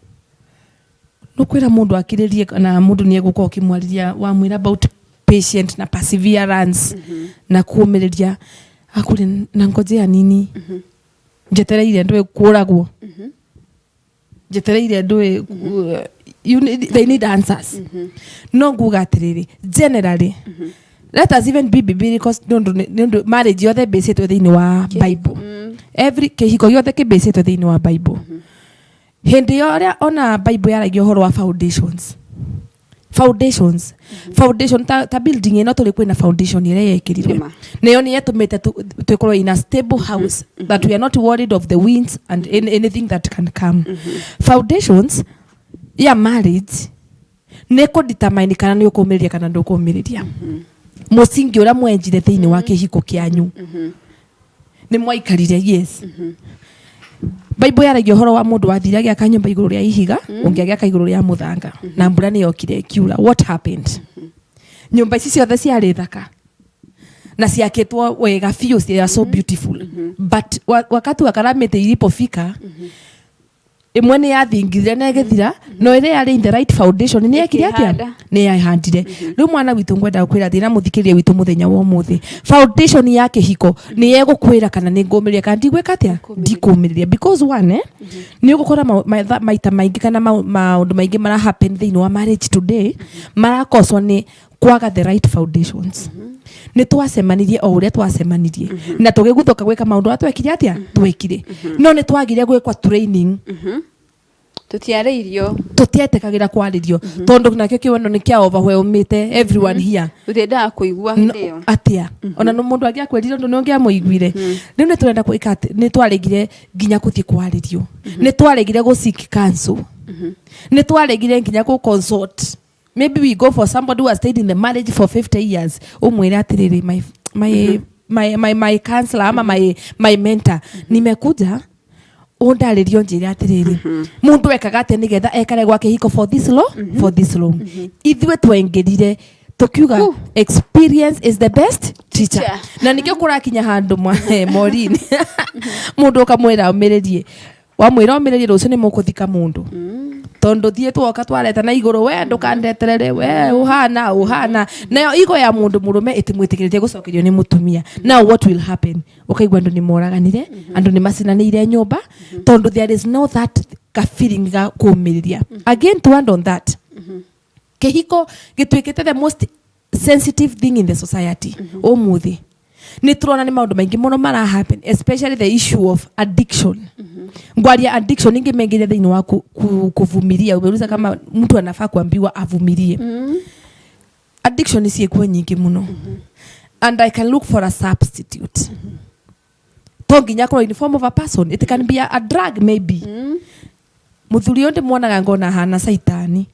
Nukwira mundu akiririe na mundu ni eguko kimwariria wa mwira about patient na perseverance na kuumiriria akuri na ngojea nini njetereire ndwe kuragwo njetereire ndwe they need answers. No nguga atiriri generally let us even be because don't marriage yothe based within wa Bible. Every Kihiko yothe ke based within wa Bible. Hindi yoria ona Bible yaragio horo wa foundations. Foundation ta building ino tuli kwina foundation ire yekirirwe. Neyo ni yetumete tukorwo in a stable house that we are not worried of the winds and anything that can come. Foundations ya marriage neko determine kana ni ukumiriria kana ndukumiriria. Musingi ura mwenjire thiini wa Kihiko kianyu. Ni mwaikarire yes. Bible yaragio horo wa mundu wathiragia kanyumba iguru ria ihiga ungiagia ka iguru ria muthanga na mbura ni yokire kiura. What happened? Nyumba ici ciothe ciari thaka na ciakitwo wega fiu, they are so beautiful. But wakati wa karamete ilipofika imwe ni yathingire na githira no ire yari in the right foundation ni yakire atia ni yahandire. Riu mwana witu ngwenda kwira thina muthikirie witu muthenya wa muthi foundation ya Kihiko ni yegukwira kana ni ngumiria kana ndigweka atia ndikumiria because one ni ugukora maita maingi kana maundu maingi mara happen thini wa marriage today marakoswo ni kwaga the right foundations. Ni twacemanirie o uria twacemanirie na tugiguthoka gweka maundu atwekire atia twekire no ni twagire gwekwa training tutietekagira kwaririo tondu nakio kiwendo ni kia overwhelmite everyone here
urenda kuigua ndio
atia ona no mundu agia kweririo ndu nongia muiguire riu ni turenda kuika ni twaregire nginya kuthie kwaririo ni twaregire go seek counsel ni twaregire nginya go consult. Maybe we go for somebody who has stayed in the marriage for 50 years. Umwira atiriri my counselor ama my mentor nimekuja ondaririo njira atiriri mundu ekaga ate nigetha ekare gwa Kihiko for this long ithwe twengerire tukiuga experience is the best teacher na nikio kurakinya handu morini mundu ukamwira umiririe wa mwira umiririe rucio ni mukuthika mundu tondu thie twoka twareta na iguru we ndukandeterere we uhana nayo igo ya mundu murume itimwitikiritie gucokerio ni mutumia. Now what will happen? Ukaigwa ndu ni moraganire andu ni macinanire nyumba tondu there is no that feeling ga kumiriria. Again to add on that Kihiko gitwikite the most sensitive thing in the society umuthi ni turona ni maundu maingi muno mara happen, especially the issue of addiction. Ngwaria addiction ingi mengine thini wa kuvumilia. Umeuliza kama mtu anafaa kuambiwa avumilie. Addiction ni siekuwa nyingi muno. And I can look for a substitute. Tongi nyako in form of a person. It can be a drug maybe. Muthuri yonde mwana ngona hana saitani.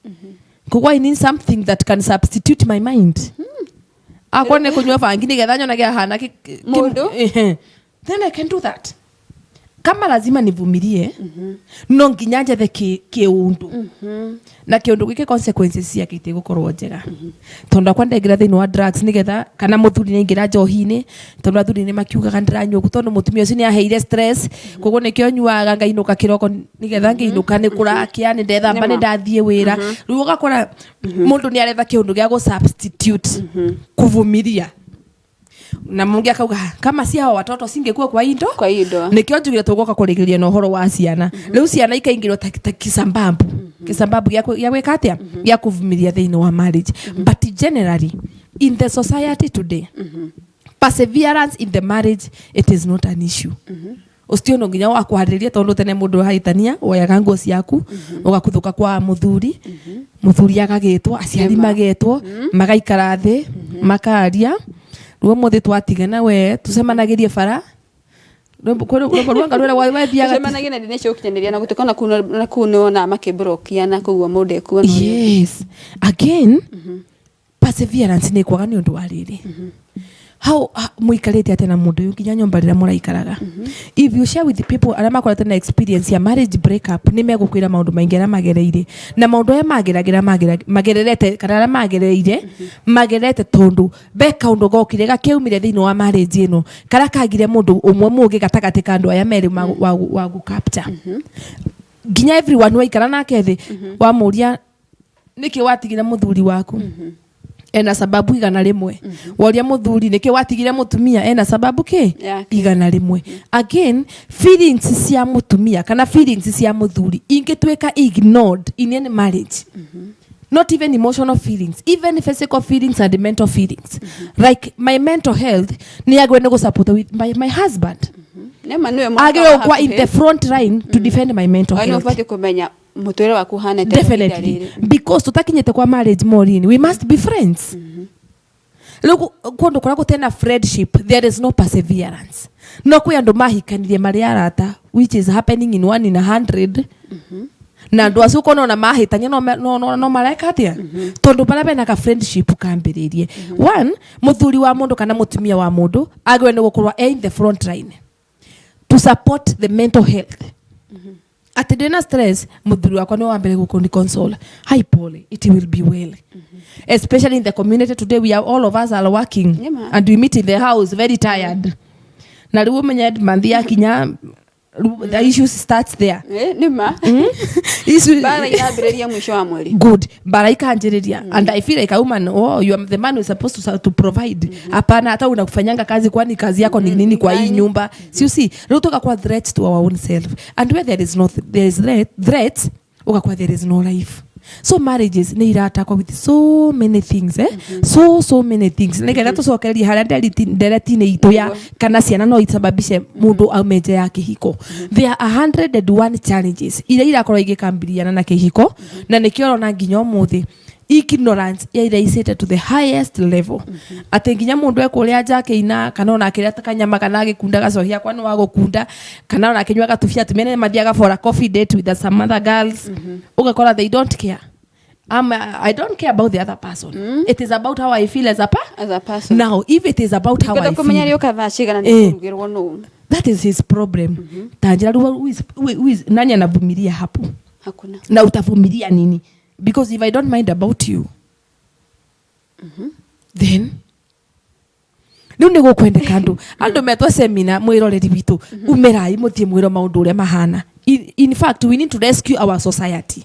Kugwa I need something that can substitute my mind. Akone kunywa vangi nigetha nyonage hana mundu then I can do that. Kama lazima nivumilie no nginyanja the kiundu na kiundu gike consequences cia kite gukorwo njega tondu kwenda ngira thini wa drugs nigetha kana muthuri ni ngira njohini tondu athuri ni makiuga ndranyo tondu mutumia ucio ni aheire stress koguo nikio nyuaga ngainuka kiroko nigetha ngiinuka ni kurakia ni ndethamba ni ndathie wira riu ugakora mundu ni aretha kiundu gia go substitute kuvumilia na mungi akauga kama si hao watoto singekuwa kwa indo nikio njugire tugoka kurigiria no horo wa ciana riu ciana ikaingirwo kisambambu ya gweka atia ya kuvumilia thini wa marriage. But generally in the society today perseverance in the marriage, it is not an issue. Ostio no nginya wakuhariria tondu tene mundu haitania oyaga nguo ciaku ugakuthuka kwa muthuri muthuri agagitwo aciari magetwo magaikara thi makaria ruo muthi twatigana we tusemanagirie bara Kuruanga rwera wa thiaga
tusemanagie na ndine ciokinyanĩria na gutukana kuona makibrokia na kugwa mundu ekuona.
Yes, again perseverance ni kwaga ni undu wa riri. How muikarete atena mundu nginya nyomba rira muraikaraga. If you share with the people arama korete na experience ya marriage breakup ni megukwira maundu maingi ara magereire na maundu ya magererete kana ara magereire magerete tondu beka undu gokire gakeumire thiini wa marriage ino kara kagire mundu umwe mugi gatagati kandu aya meri wa gu capture. Nginya everyone waikara nake thi wa muria niki watigire muthuri waku ena sababu igana rimwe woria muthuri niki watigire mutumia ena sababu ke igana rimwe. Again feelings cia mutumia kana feelings cia muthuri ingitweka ignored in any marriage. Not even emotional feelings, even physical feelings and mental feelings. Like my mental health ni agwene go support with my husband. Agwe in the front line to defend my mental health.
Mutwere waku hana
definitely because tutakinyete kwa marriage morini we must be friends. Look kondo korako tena friendship there is no perseverance. No kuyando mahikanirie mari arata which is happening in 1 in 100. Na ndo asuko no na mahitanya no mareka atia tondu bara bena ka friendship kambiririe. One muthuri wa mundu kana mutumia wa mundu agwe ne gukorwa in the front line to support the mental health. At the stress, muthuri wako no ambele kukundi console. Hi Paul, it will be well. Especially in the community today, all of us are working and we meet in the house very tired. Na ruo menya mandi ya kinya the issues starts there.
Nima. Bara inabireria mwisho wa mwezi.
Good. Bara ikanjiriria and I feel like a woman, you are the man who is supposed to provide. Hapana hata unakufanyanga kazi kwani kazi yako ni nini kwa hii nyumba. So you see, rutoka kwa threats to our own self. And where there is threats, ukakuwa there is no life. So marriages ni iratakwa with so many things so many things nigera tucokereria haria nderetine itu ya kana ciana no isababishe mundu aumeje ya kihiko. There are 101 challenges ira irakorwo igikambiriana na kihiko na nikio na nginya umuthi ignorance iraisete to the highest level. Ati nginya mundu ekuria njake ina kana ona akiria takanyama kana agikunda gacohia kwa no wagukunda kana ona akinywa gatufia tumene mathiaga for a coffee date with some other girls. Ugakora they don't care. I don't care about the other person. It is about how I feel as a person. Now, if it is about how I feel, that is his problem. Tajira who is nani anavumilia hapo?
Hakuna.
Na utavumilia nini? Because if I don't mind about you, then nunde go kwende kando. Ando metwa seminar mwiroreri bitu. Umerai mutie mwiro maundu uria mahana. In fact, we need to rescue our society.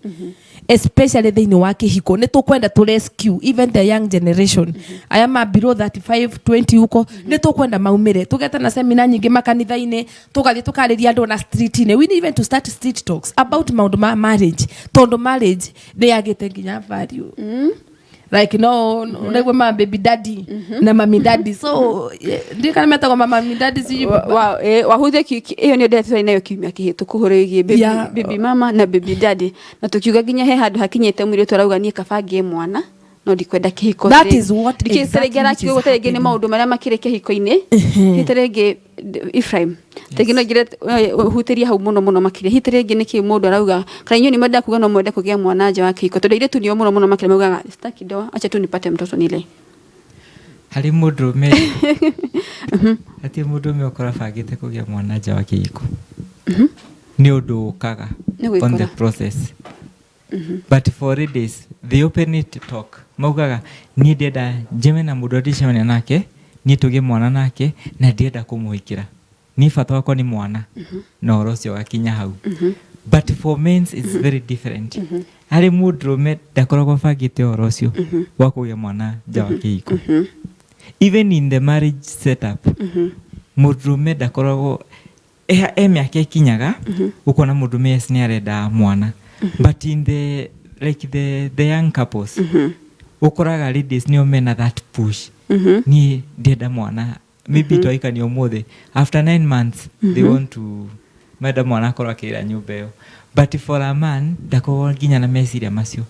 Especially the wa kihiko ne tukwenda to rescue even the young generation. I am below 35 20 uko ne tukwenda maumire tugeta na seminar nyingi makanitha-ine tugathie tukariria andu na street ine. We need even to start street talks about marriage. Tondo marriage they are getting nginya value. Like like my baby daddy na mami daddy. So ndi kana meta kwa mami daddy si
wahuthe iyo ni ndeto inayo kiumia kihitu kuhurigie baby mama na baby daddy na tukiuga ginya he handu hakinyete mwire turauga nie kabangie mwana no ndikwenda kihiko.
That is what
exactly kigoterege ni maundu maria makire kihiko-ine hitarege Ephraim tegino gire huteria hau muno makire hitarege niki mundu arauga kana inyo ni mada kuga no mwende kugia mwana nja wa kihiko tondu ile tu ni muno makire mauga sitaki doa acha tu nipate mtoto nile
hari mundu me ati mundu me okora fagite kugia mwana nja wa kihiko ni undu kaga on the process. But for it is the open it to talk. Maugaga ni ndenda njeme na mundu ndicemania nake ni tuge mwana nake na ndenda kumuhikira ni bata wakwa ni mwana na orocio wakinya hau. But for men it's very different. Hari mundu me ndakoragwo bangite orocio wa kugia mwana nja wa kihiko. Even in the marriage setup mundu me ndakoragwo miaka ikinyaga ukona mundu me ni arenda mwana. But in the young couples ukoraga ladies ni omena that push ni ndienda mwana maybe twaikani omothe after 9 months they want to madam mwana korwa kira nyumba yo but for a man ndako nginya na meciria macio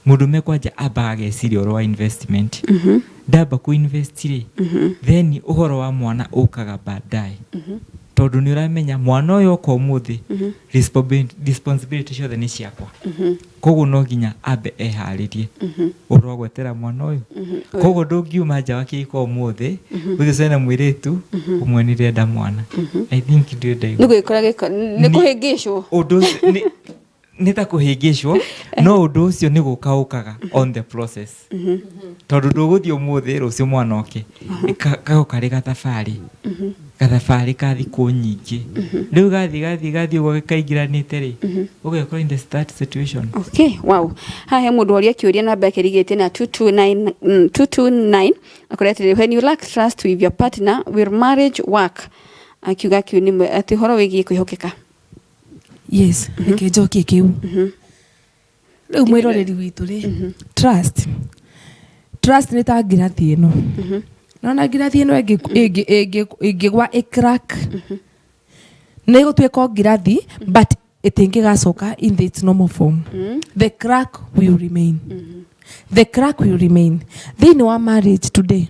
mudume kwanja abage cirio ro investment ndaba ku invest then uhoro wa mwana ukaga baadaye tondu ni uramenya mwana uyo ko muthi responsibility ciothe ni ciakwa koguo no nginya abe eharirie urogwetera mwana uyu koguo ndungiuma nja wa Kihiko muthi uthi cena mwiritu umwenire nda mwana I think ndio ndai
ni kuhingishwo
undu ni ta kuhingishwo no undu ucio ni gukaukaga on the process tondu nduguthio muthi rucio mwana oke kari gathabari kathi ku nyingi riu gathi ugo kaingiranite ri ugekora in the start situation.
Okay, wow. Hahe mundu oria kiuria namba yake rigete na 229 akorete when you lack trust with your partner will marriage work akiuga kiu ni ati horo wigie kwihokeka.
Yes, ngejokie kiu riu mwiroreri witu ri trust ni ta ngirathi ino na ngirathi ino ingigwa crack ne gutweka ngirathi but itingigacoka in its normal form. The crack will remain. The crack will remain. Then wa marriage today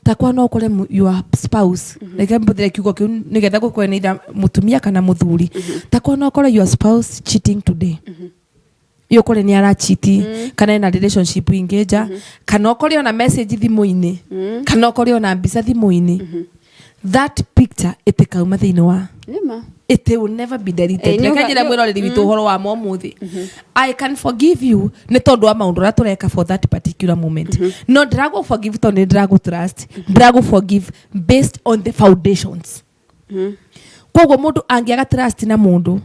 takwa no kore your spouse like mbodere kiugo kiu nigetha gukwenera mutumia kana muthuri takwa no kore your spouse cheating today yo kore ni ara cheat kana ina relationship ingeja kana kore ona message thimu-ini kana kore ona mbica thimu-ini that picture itikauma thini wa it will never be deleted. Nekajira mwiroreri witu horo wa momuthi I can forgive you ne tondu wa maundu ra tureka for that particular moment. No drago forgive tondu drago trust. Drago forgive based on the foundations. Kogo mundu angiaga trust na mundu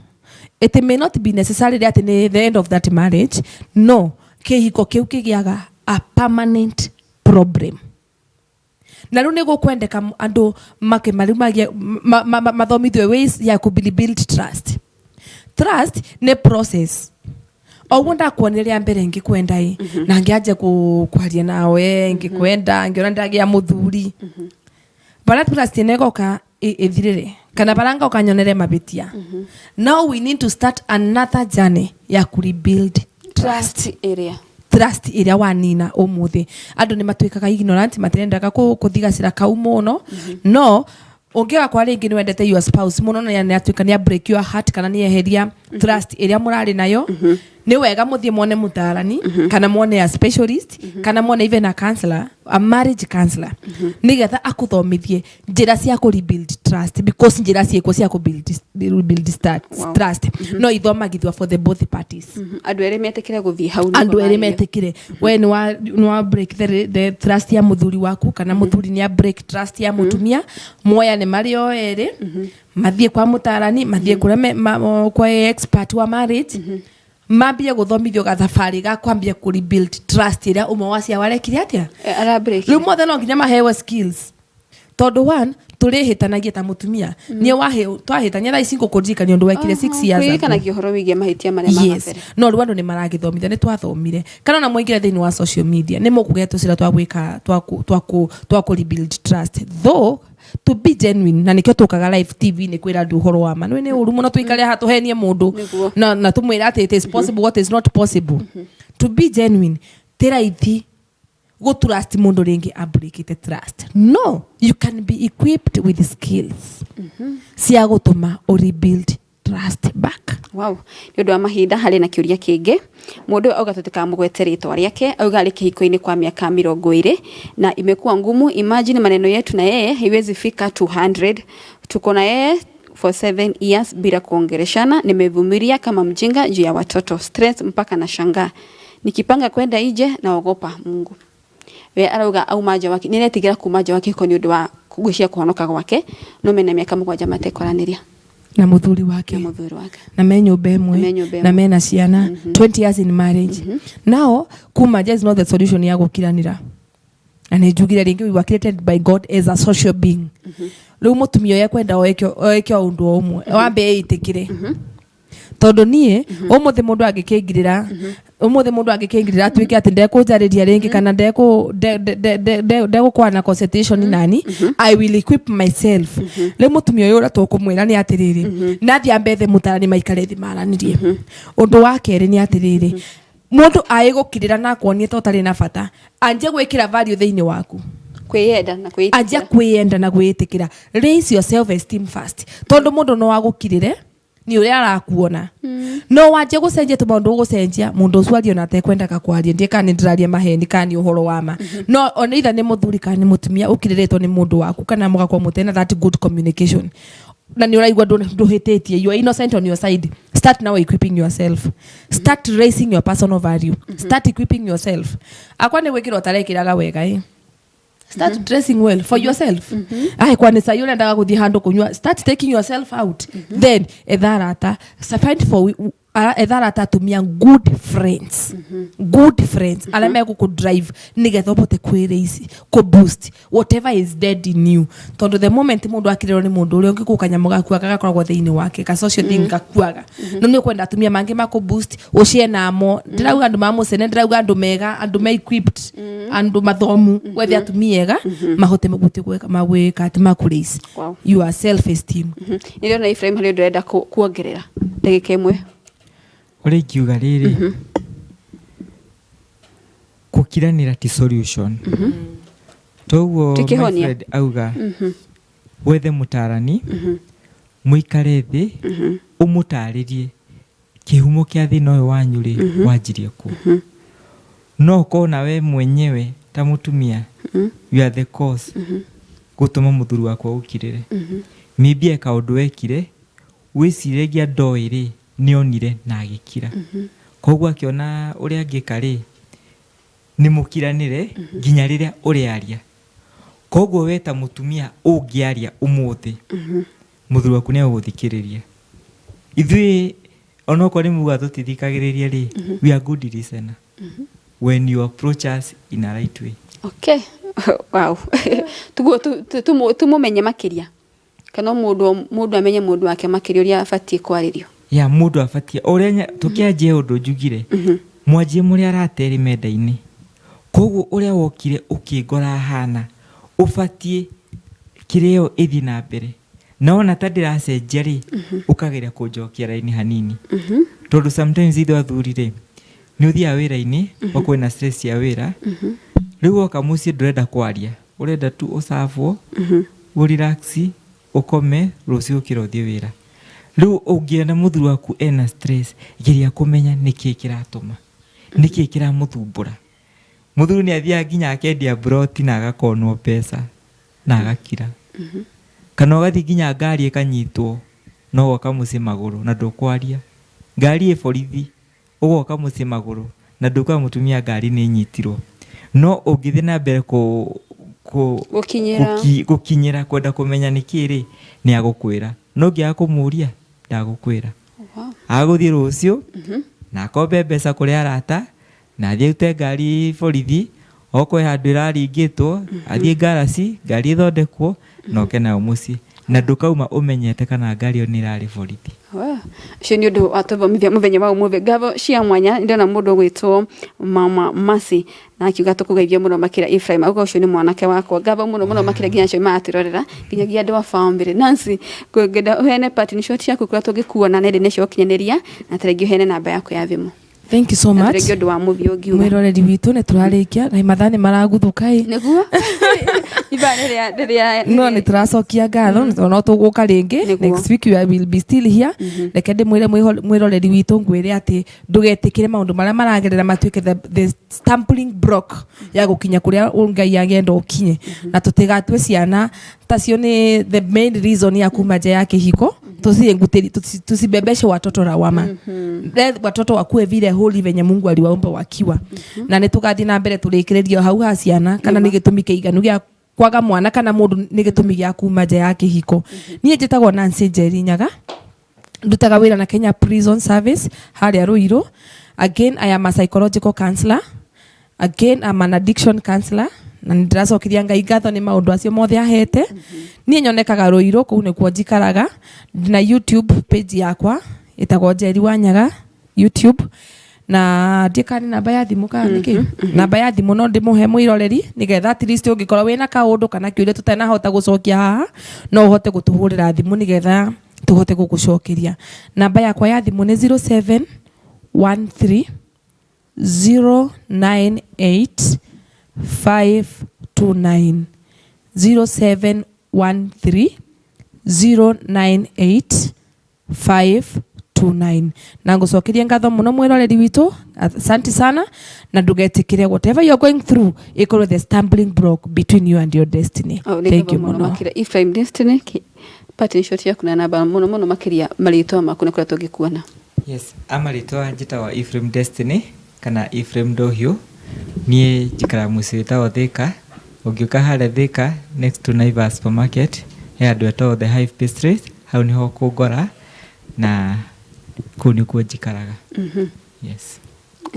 it may not be necessary that in the end of that marriage no kihiko kiu kigiaga a permanent problem. Na riu nego kwendeka andu make marumagia mathomithwe ways ya kubuild trust. Trust ne process ogunda kuonerea mbere ngikwenda na ngiaje kwaria nawe ngikwenda ngiona ndagia muthuri bara trust negoka ithirire kana baranga ukanyonere mabitia. Now we need to start another journey ya rebuild trust area wanina umuthi andu ni matwikaga ignorant materendaga kuthigacira kau muno no ungiwa kwa ringi ni wendete your spouse muno na ni atwika ni break your heart kana ni eheria trust area murari nayo ni wega muthie muone mutarani kana muone a specialist kana muone even a counselor, a marriage counselor nigetha akuthomithie njira cia ku rebuild trust because njira cieko cia ku build trust no ithomagithwa for the both parties.
Andu ere metekire guthie hau
andu ere metekire we ni wa break the trust ya muthuri waku kana muthuri ni a break trust ya mutumia moya ni mario ere mathie kwa mutarani mathie kwa expert wa marriage mambia guthomithio gathabari ga kwambia ku rebuild trust ira umwe wacia warekire atia
ara break
riu mothe no nginya mahewa skills tondu one turihitanagia ta mutumia nie wahe twahitania thaa ici ngukujika ni undu wekire 6 years
ago kana gihoro wigie mahitia maria
yes no rwando ni maragithomithia ni twathomire kana na mwingire thini wa social media ni mukugetu cira twagwika twaku rebuild trust though to be genuine na nikyo tukaga live TV ni kwira ndu horo wa manu ni uru muno tuikare hatu henie mundu na tumwira ati it is possible what is not possible. To be genuine teraithi go trust mundu ringi abrekete trust no you can be equipped with skills cia gutuma o rebuild trust back.
Wow, ndio mahinda hali na kiuria kingi mundu auga tutika mugwete ritwa riake auga ali Kihiko-ini kwa miaka 20 na imekuwa ngumu. Imagine maneno yetu na yeye haiwezi fika 200. Tuko na yeye for 7 years bila kuongereshana. Nimevumilia kama mjinga juu ya watoto, stress mpaka na shangaa, nikipanga kwenda nje naogopa Mungu. We arauga au maja wake ninetigira kumaja wake ko ni undu wa kugwishia kuhonoka gwake no mena miaka 7 matekoraniria
na muthuri wake na menyumba emwe na mena ciana 20 years in marriage. Now Kuuma is not the solution ya gukiranira and ejugire ringi we were created by God as a social being. Riu mutumio ya kwenda oekyo undu omwe wambe itikire tondu nie umuthe mundu angikingirira atuike ati ndekujariria ringi kana ndegukwana consultation nani I will equip myself le mutumia uyu tukumwira ni atiriri nathi ambethe mutarani maikare thi maranirie undu wa keri ni atiriri mundu aigukirira na kuonie totari na bata anje gwikira value thiini waku kwiyenda na kwitikira raise your self esteem first tondu mundu no agukirire ni uria arakuona no waje gucenjia tu mundu gucenjia mundu ucio ario na atekwendaga kwaria ndie kana ndiraria maheni kana uhoro wama no on either ni muthuri kana ni mutumia ukiriretwo ni mundu waku kana mugakwa mutena that good communication na ni uraigwa nduhititie you are innocent on your side. Start now equipping yourself, start raising your personal value, start equipping yourself. Akwane gwikira tarekiraga wega start dressing well for yourself. Ai kwani sa yule ndaga kuthi handu kunywa, start taking yourself out. Then edharata find for edharata tumia good friends. Good friends alama ku drive nigetha bote kwiraisi ko boost whatever is dead in you. Tondu the moment mundu akirero ni mundu uri ongi kukanyamo gaku agakoragwo thiini wake ka social thing gakuaga no ni kwenda tumia mangi mako boost ucie namo ndirauga andu mamusene ndirauga andu mega andu me equipped andu mathomu wethi atumiega mahote maguti gweka magwika ati makurisi your self esteem.
Ndio na Ephraim hali ndenda kuongerera ndagika imwe
uri kiuga riri kukiranira ti solution toguo my friend auga wethe mutarani muikare thi umutaririe kihumo kia thina uyu wanyu ri wanjirie ku no kona we mwenyewe ta mutumia you are the cause gutuma muthuru wakwa ukirire maybe kaundu wekire wiciregia ndoiri nionire na agikira koguo akiona uria angika ri ni mukiranire ginya riria uri aria koguo weta mutumia ungiaria umuthi muthuru waku ne uguthikiriria ithui onoko ni muga tutithikagiriria ri we are good listener when you approach us in a right way.
Okay. Wow. Tumumenye makiria kana mundu amenye mundu wake makiria uria afatie kwaririo
ya mundu afatie uria tukiaje undu njugire mwanjie muri arateri menda-ini koguo uria wokire ukingora hana ufatie kireo ithi na mbere naona tadira cenjia ri ukageria kunjokia raini hanini tondu sometimes itho athurire ni uthia wira-ini wakwe na stress ya wira riu oka mucie ndurenda kwaria urenda tu usafwo urelaxi ukome rucio ukira uthie wira riu ungienda muthuru waku ena stress geria kumenya niki kiratuma niki kiramuthumbura muthuru ni athia ginya akendia broti na agakonwo pesa na agakira kana ugathi ginya ngari ikanyitwo no woka mucie maguru na ndukwaria ngari iborithi ugoka mucie maguru na nduka mutumia ngari ni nyitirwo no ungithi na mbere gukinyira kwenda kumenya nikiri ni agukwira no ngia kumuria ndagukwira aguthi rucio na akombe mbeca kuri arata na athie ute ngari borithi okwe handu iraringitwo athie garasi ngari ithondekwo no kena umuci na ndukauma umenyete kana ngari yo ni irari borithi.
Cio ni undu atubomithia muthenya wa umuthi ngabo cia mwanya ndona mundu gwitwo mama Masi na akiuga tukugeithia muno makira Ephraim auga ucio ni mwanake wakwa ngabo muno makira ginya cio matirorera ginya andu wa family Nancy ngenda uhene partnership yaku kura tugikuona na nene cio kinyaniria na taregi uhene namba yaku ya thimu.
Thank you so much.
Taregi undu wa muthi ungiuga
mwiroreri witu ne turarikia na mathani maraguthuka
niguo ibane ria
no ni turacokia ngatho no tuguka ringi next week we will be still here reke ndi mwiroreri witu ngwire ati ndugetikire maundu maria maragerera matuike the stumbling block ya gukinya kuria Ngai agenda ukinye na tutigatwe ciana tacio ni the main reason ya kuma Njaa ya Kihiko tusibebeshe watoto lawama watoto wakue vile holy venye Mungu aliwaumba wakiwa na nitugathi na mbere turekererio hau ha ciana kana ni gitumi kiiganu gia kwaga mwana kana mundu ni gitumi gia kuma Njaa ya Kihiko. Nie njitagwo Nancy Njerinyaga ndutaga wira na Kenya Prison Service haria Ruiru. Again I am a psychological counselor, again I'm an addiction counselor na ndiracokiria Ngai ngatho ni maundu acio mothe ahete. Nie nyonekaga Ruiru kuu ne kwa njikaraga na YouTube page yakwa itagwo Njeri wa Nyaga YouTube na ndikani namba ya thimu kana niki namba ya thimu no ndimuhe mwiroreri nigetha at least ungikorwo wina kaundu kana kiuria tutanahota gucokia haha no uhote gutuhurira thimu nigetha tuhote gugucokeria. Namba yakwa ya thimu ni 0713 098 529 0713 098 529 na ngucokeria ngatho muno mwiroreri witu. Asante sana na ndugetikire whatever you're going through ikorwo the stumbling block between you and your destiny. Thank you muno
Ephraim Destiny pati shoti yaku na namba muno makiria marito makuna kura tugikuona.
Yes, amarito njitagwo Ephraim Destiny kana Ephraim Dohio nie njikara mucita wa Thika. Ungiuka hare Thika next to Naivas supermarket ya ndweto the Hive Pastry hau niho kungora na kuni kwa njikaraga. Yes.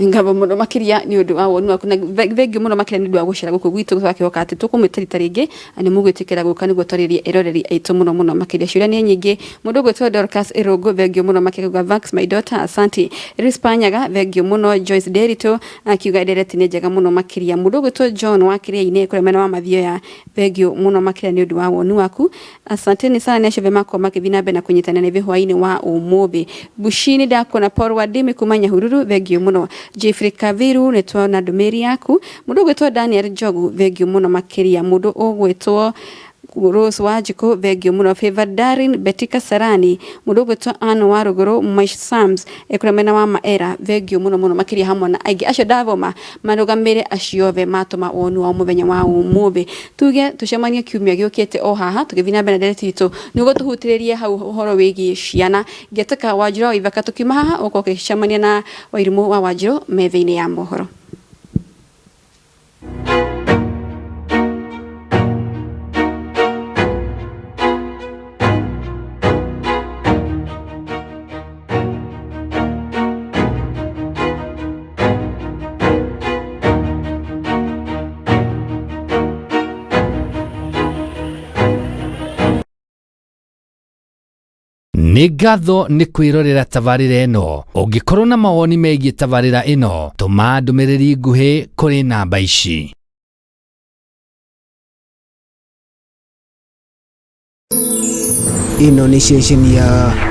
Ngabo muno makiria ni undu wa wonu waku na vengi muno makiria ni undu wa gucira guku gwitu twakihoka ati tukumwitarita ringi ani mugwitikira guka niguo twaririe eroreri aitu muno makiria ciuria ni nyingi mundu gwitwo Dorcas Irogo vengi muno makiria gwa Vax my daughter asante Rispanyaga vengi muno Joyce Derito akiuga dereti ni njega muno makiria mundu gwitwo John wakiria ine kure mena wa mathio ya vengi muno makiria ni undu wa wonu waku asante ni sana neshe vemako makivina bena kunyitana na hwaini wa umubi bushini dako na Paul Wadimi kumanya hururu vengi muno Jeffrey Kaviru netwa na domeri yaku mundu gwetwa Daniel Jogu vengi muno makiria mundu ogwetwa Rose Wajiko vengi muno Favor Darin Betika Sarani mundu gwetwa Anne Waruguru Maish Sams ekuremena wa maera vengi muno makiria hamwe na aigi acio davoma marugamire aciove matuma wonu wa muthenya wa umubi tuge tucemania kiumia giukite o haha tugivina bena dereti itu nigo tuhutiririe hau horo wigi ciana ngetaka Wanjiro ivaka tukima haha uko cemania na Wairimu wa Wanjiro metha-ini ya mohoro.
Nĩ ngatho nĩ kwĩrorera tabarĩra ĩno. Ũngĩkorwo na mawoni megiĩ tabarĩra ĩno, tũma ndũmĩrĩri nguhĩ kũrĩ namba ici.
Ĩno nĩ ceceni ya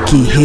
KIHEOTV.